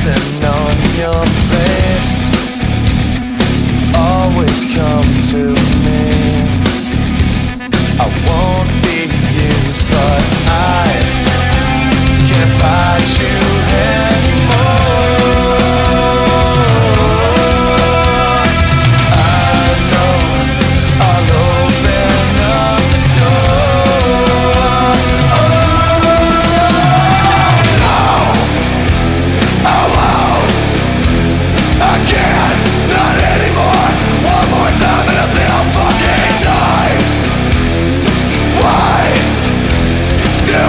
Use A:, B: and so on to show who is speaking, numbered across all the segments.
A: dancing on your face always come to me. I won't be used, but I can't fight you anymore. I know I'll open up the door. I can't, not anymore. One more time and I think I'll fucking die. Why do I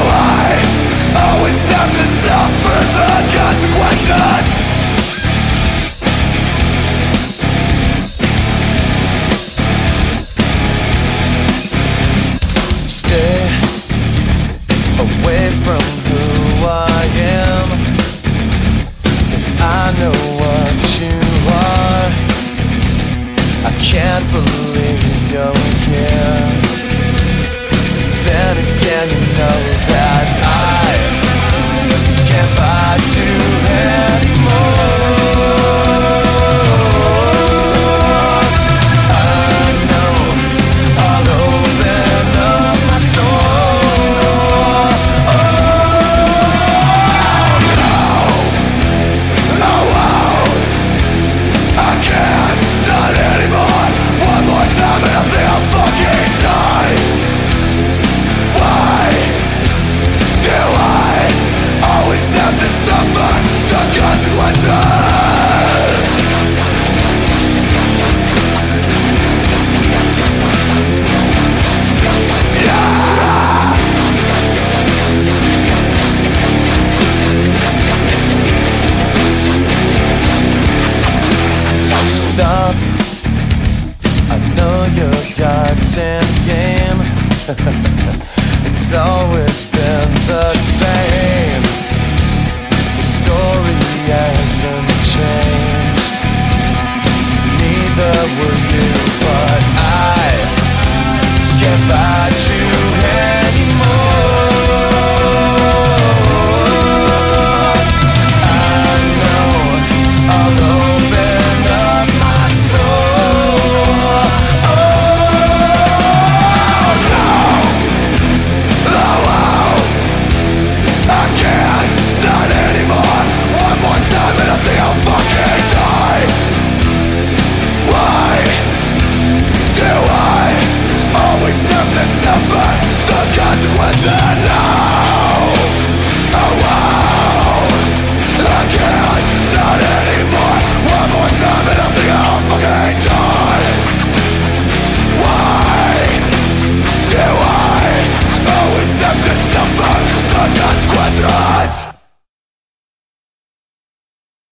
A: always have to suffer the consequences? Stay away from who I am, 'cause I know what you are. I can't believe you're here. Then again, you know that I can't fight you anymore. I know I'll open up my soul. I can't, not anymore. One more time and I think I'll fucking die. Why do I always have to suffer the consequences? Yeah! Stop, I know your goddamn game. It's always been the same. The story hasn't